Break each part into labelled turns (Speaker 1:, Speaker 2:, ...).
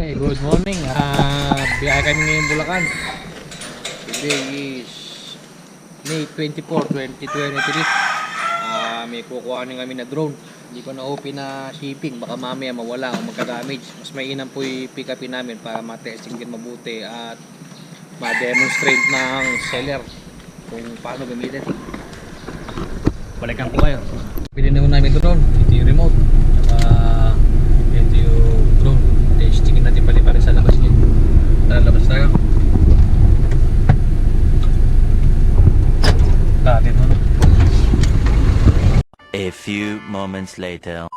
Speaker 1: Okay, good morning. Biyahe kami ngayon Bulacan. Today is May 24, 2023. May kukuhanin kami na drone. Hindi ko na-open na shipping. Baka mamaya mawala o magka-damage. Mas mainam po i-pick upin namin para ma-testing din mabuti at ma-demonstrate ng seller kung paano gamitin. Balikan ko kayo. Pili na namin drone. Ito yung remote. Ito yung drone. Testingin natin pali pa rin sa labas niya. Tara, labas tayo. Dati no?
Speaker 2: A few moments later.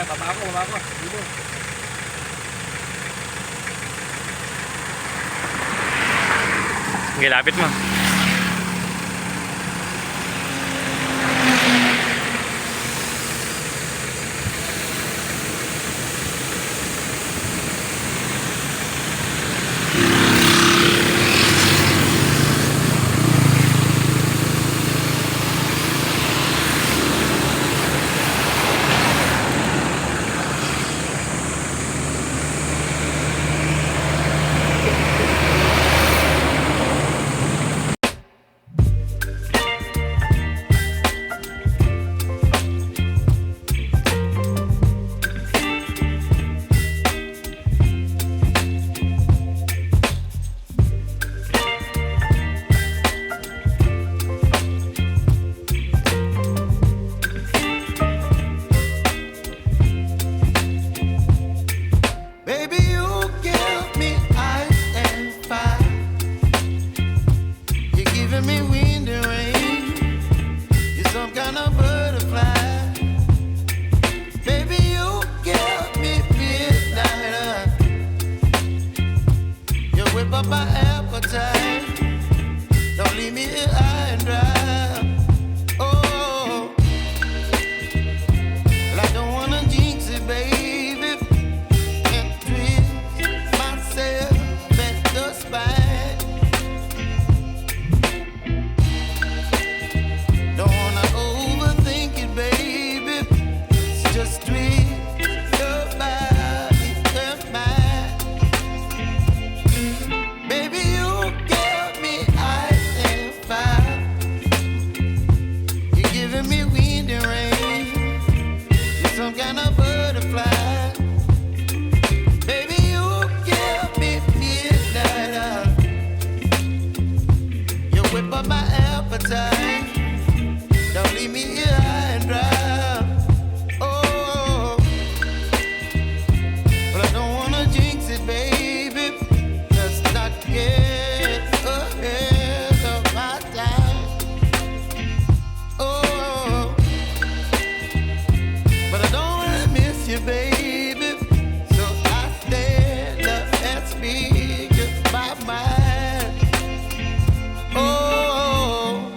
Speaker 1: Baba ako. Dito.
Speaker 3: Okay, lapit mo.
Speaker 4: My appetite, don't leave me here high and dry. Oh, well, I don't wanna jinx it, baby, and twist myself at the spine. Don't wanna overthink it, baby. It's just twist your body and mine. Baby, you give me ice and fire. You're giving me wind and rain. You're some kind of butterfly. Baby, you give me midnight. You whip up my appetite. Don't leave me here high and dry. Oh, but I don't wanna jinx it, baby. Let's not get ahead of my time. Oh, but I don't wanna miss you, baby. So I stand up and speak my mind. Oh.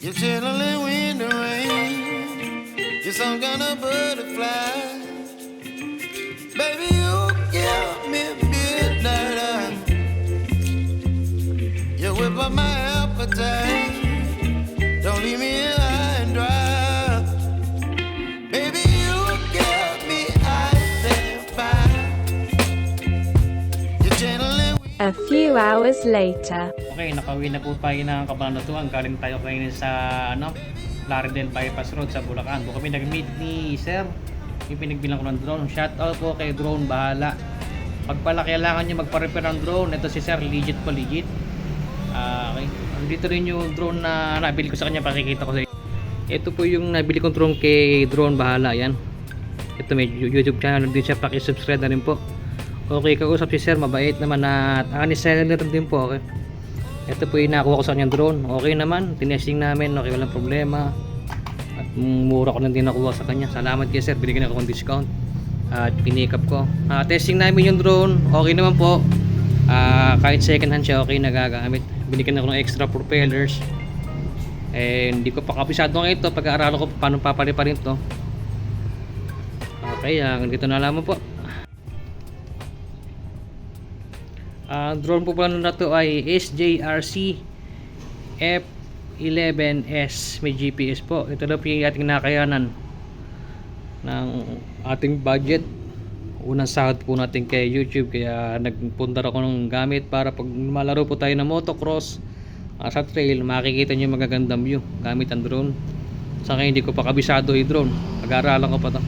Speaker 4: You're chilling wind and rain. You're some kind of butterfly. Baby, you give me midnight. You whip up my appetite. Don't leave me here high and dry. Baby, you give me ice and fire. You're chilling.
Speaker 5: A few hours later.
Speaker 1: Okay, nakauwi na po tayo ng Kabanatuan. Galing tayo kayo sa Laredel Bypass Road sa Bulacan. Doon kami nag-meet ni Sir. Yung pinagbilang ko ng drone. Shout out po kay Drone, bahala. Pag pala kailangan nyo magpa-repair ng drone, ito si Sir, legit po, legit. Okay. Dito rin yung drone na nabili ko sa kanya, pakikita ko sa inyo. Ito po yung nabili kong drone kay Drone Bahala. Yan. Ito may YouTube channel din siya. Paki-subscribe na rin po. Okay, kausap si sir. Mabait naman at honest seller din po. Okay. Ito po yung nakuha ko sa kanyang drone. Okay naman. Tinesting namin. Okay, walang problema. At mura ko na din nakuha sa kanya. Salamat kay sir. Binigyan ako ng discount. At pinikap ko. Testing namin yung drone. Okay naman po. Kahit second hand siya, okay nagagamit. Binigyan ako ng extra propellers. Hindi ko pa kapisado ng ito. Pag-aaralan ko paano papaliparin to. Okay, dito na lamang po. Drone po pala na to ay SJRC F11S. May GPS po. Ito na po yung ating nakayanan ng ating budget. Unang sahod po natin kay YouTube, kaya nagpunta ako ng gamit para pag malaro po tayo ng motocross sa trail, makikita nyo yung magagandang view gamit ang drone. Sa akin hindi ko pa kabisado yung drone, pag-aaralan ko pa to.